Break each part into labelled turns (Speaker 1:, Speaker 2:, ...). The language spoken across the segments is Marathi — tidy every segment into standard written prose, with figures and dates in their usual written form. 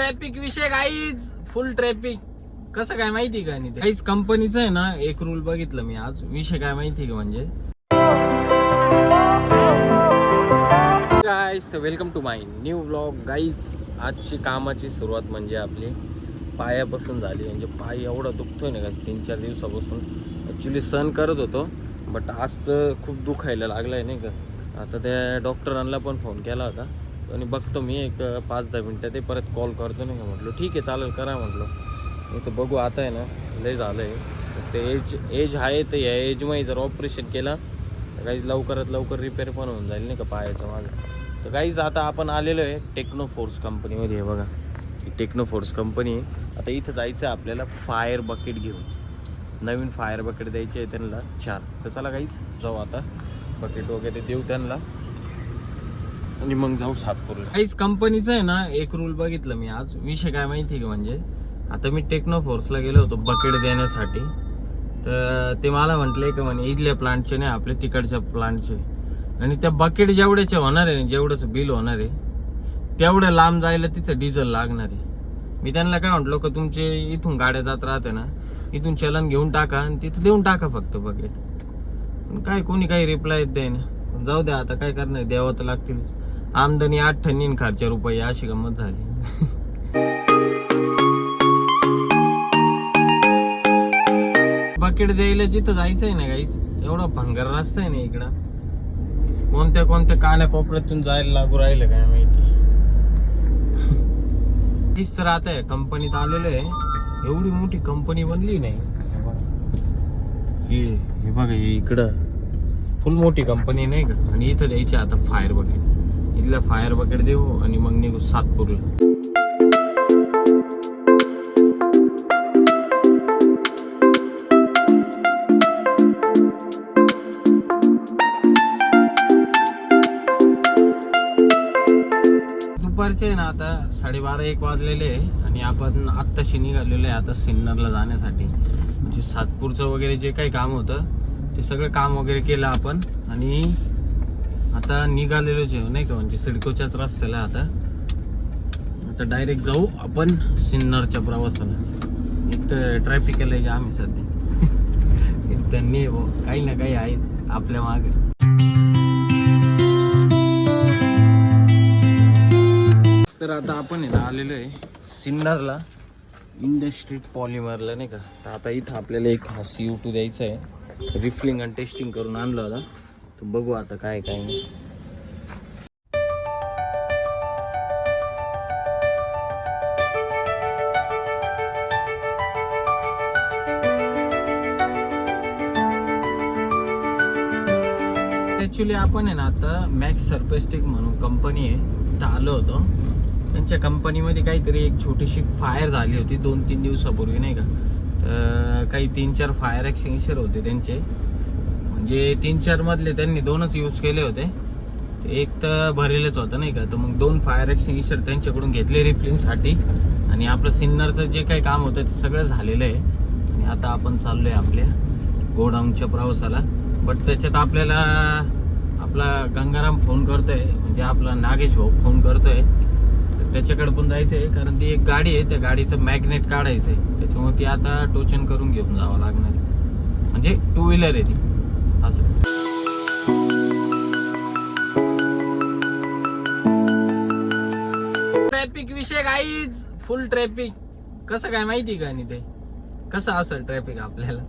Speaker 1: ट्रॅफिक विषय गाईज, फुल ट्रॅफिक. कसं काय माहिती का? आणि काहीच कंपनीचं आहे ना, एक रूल बघितलं मी आज. विषय काय माहिती का? म्हणजे guys, welcome to my new vlog. Guys, आजची कामाची सुरुवात म्हणजे आपली पायापासून झाली. म्हणजे पाय एवढा दुखतोय ना का 3-4 दिवसापासून. ॲक्च्युली सहन करत होतो, बट आज तर खूप दुखायला लागलाय नाही का. आता त्या डॉक्टरांना पण फोन केला होता आणि बघतो मी एक 5-10 मिनटं ते परत कॉल करतो नाही का. म्हटलं ठीक आहे चालेल, करा म्हटलं. नाही तर बघू, आता आहे ना लय झालं आहे ते. एज आहे तर या एजमध्ये जर ऑपरेशन केलं तर काही लवकरात लवकर रिपेअर पण होऊन जाईल नाही का पायाचं माझं. तर काहीच आता आपण आलेलो आहे टेक्नोफोर्स कंपनीमध्ये. हे बघा, ही टेक्नोफोर्स कंपनी आहे. आता इथं जायचं आहे आपल्याला फायर बकेट घेऊन. नवीन फायर बकेट द्यायचे आहे त्यांना 4. तर चला काहीच जाऊ आता, बकेट वगैरे देऊ त्यांना आणि मग जाऊ सातपूरला. काहीच कंपनीचं आहे ना, एक रूल बघितलं मी आज. विषय काय माहिती का? म्हणजे आता मी टेक्नोफोर्सला गेलो होतो बकेट देण्यासाठी. तर ते मला म्हटले की म्हणे इथल्या प्लांटचे नाही, आपले तिकडच्या प्लांटचे. आणि त्या बकेट जेवढ्याचे होणार आहे, जेवढंच बिल होणार आहे तेवढं लांब जायला तिथं डिझेल लागणार आहे. मी त्यांना काय म्हटलो की तुमचे इथून गाड्या जात राहते ना, इथून चलन घेऊन टाका आणि तिथं देऊन टाका फक्त बकेट. पण काय कोणी काही रिप्लाय देईन. जाऊ द्या, आता काय करणार, द्यावं तर लागतील. आमदनी 8 ठन्नी खर्च रुपये, अशी गंमत झाली. बकेट द्यायला जिथं जायचंय ना गाईच, एवढा भंगार रस्ता आहे ना इकडं. कोणत्या कोणत्या कान्या कोपऱ्यातून जायला लागू राहिलं काय माहिती. तीच तर आता आहे कंपनीत आलेलं आहे. एवढी मोठी कंपनी बनली नाही. हे बघा, हे इकडं फुल मोठी कंपनी नाही का. आणि इथं द्यायची आता फायर बकेट. इथलं फायर बकेट देऊ आणि मग निघू सातपूरला. दुपारचे आहे ना आता 12:30-1 वाजलेले आहे आणि आपण आत्ताशी निघालेलो आहे आता सिन्नरला जाण्यासाठी. म्हणजे सातपूरचं वगैरे जे काही काम होतं ते सगळं काम वगैरे केलं आपण आणि आता निघालेलोच आहे नाही का. म्हणजे सिडकोच्याच रस्त्याला आता डायरेक्ट जाऊ आपण सिन्नरच्या प्रवासाला. एक तर ट्रॅफिक आहे जाम आहे सध्या. त्यांनी काही ना काही आहेच आपल्या मागे. तर आता आपण आहे ना आलेलो आहे सिन्नरला, इंडस्ट्री पॉलिमरला नाही का. तर आता इथं आपल्याला एक CO2 द्यायचा आहे. रिफिलिंग आणि टेस्टिंग करून आणलं होता. तर बघू आता काय नाही. ॲक्च्युली आपण आहे ना आता मॅक्स सर्फेस्टिक म्हणून कंपनी आहे तिथं आलो होतो. त्यांच्या कंपनीमध्ये काहीतरी एक छोटीशी फायर झाली होती 2-3 दिवसापूर्वी नाही का. तर काही 3-4 फायर एक्सटिंग्विशर होते त्यांचे. म्हणजे 3-4 मधले त्यांनी 2च यूज केले होते. एक तर भरेलच होतं नाही का. तर मग 2 फायर एक्सटिंग्विशर त्यांच्याकडून घेतले रिफिलिंगसाठी. आणि आपलं सिन्नरचं जे काही काम होतं ते सगळं झालेलं आहे. आणि आता आपण चाललोय आपल्या गोडाऊनच्या प्रवासाला. बट त्याच्यात आपल्याला आपला गंगाराम फोन करतोय, म्हणजे आपला नागेश भाऊ फोन करतोय. त्याच्याकडे पण जायचं आहे कारण ती एक गाडी आहे, त्या गाडीचं मॅग्नेट काढायचं आहे. त्याच्यामुळे ती आता टोचन करून घेऊन जावं लागणार आहे. म्हणजे 2 व्हीलर आहे ती असं. ट्रॅफिक विषय गाईज, फुल ट्रॅफिक. कसं काय माहिती का? आणि ते कसं असेल ट्रॅफिक आपल्याला.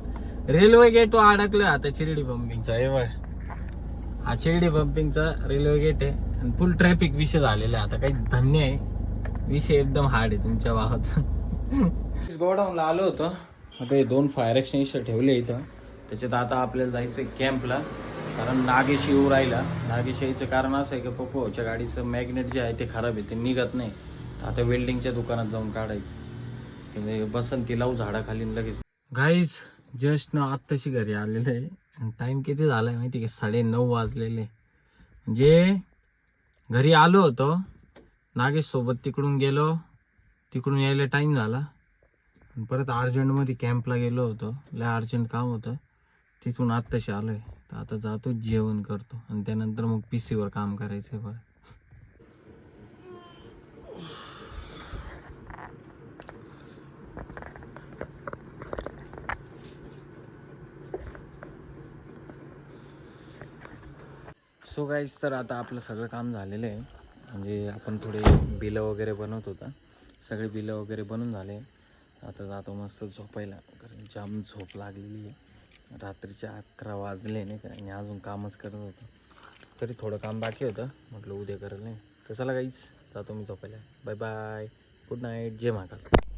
Speaker 1: रेल्वे गेट अडकलोय आता चिरडी पंपिंगचा. हा चिरडी पंपिंगचा रेल्वे गेट आहे आणि फुल ट्रॅफिक विषय झालेला आहे आता. काही धन्य आहे, विषय एकदम हार्ड आहे तुमच्या भावाचा. गोडाऊनला आलो होतो. आता हे 2 फायर एक्सटिंग्विशर ठेवले इथं. त्याच्यात आता आपल्याला जायचं कॅम्पला, कारण नागेश येऊ राहिला. नागेश यायचं कारण असं आहे की पप्पाच्या गाडीचं मॅग्नेट जे आहे ते खराब आहे, ते निघत नाही. आता वेल्डिंगच्या दुकानात जाऊन काढायचं. ते बसंती लावू झाडाखाली लगेच. गाईज, जस्ट ना आत्ताशी घरी आलेलं आहे. टाइम किती झालाय माहिती का? 9:30 वाजलेले. म्हणजे घरी आलो होतो, नागेश सोबत तिकडून गेलो, तिकडून यायला टाइम झाला. परत अर्जंटमध्ये कॅम्पला गेलो होतो, लय अर्जंट काम होतं. तिथून आत्ताशी आलोय. तर आता जातो, जेवण करतो आणि त्यानंतर मग PC वर काम करायचंय. बरं सो गाईज तर आता आपलं सगळं काम झालेलं आहे. म्हणजे आपण थोडे बिलं वगैरे बनवत होता, सगळे बिलं वगैरे बनवून झाले. आता जातो मस्त झोपायला, कारण जाम झोप लागलेली आहे. रात्रीचे 11 वाजले नाही का, आणि अजून कामच करत होतं. तरी थोडं काम बाकी होतं, म्हटलं उद्या करेल नाही तर. चला गाईज जातो मी झोपायला. बाय बाय, गुड नाईट, जय महाकाल.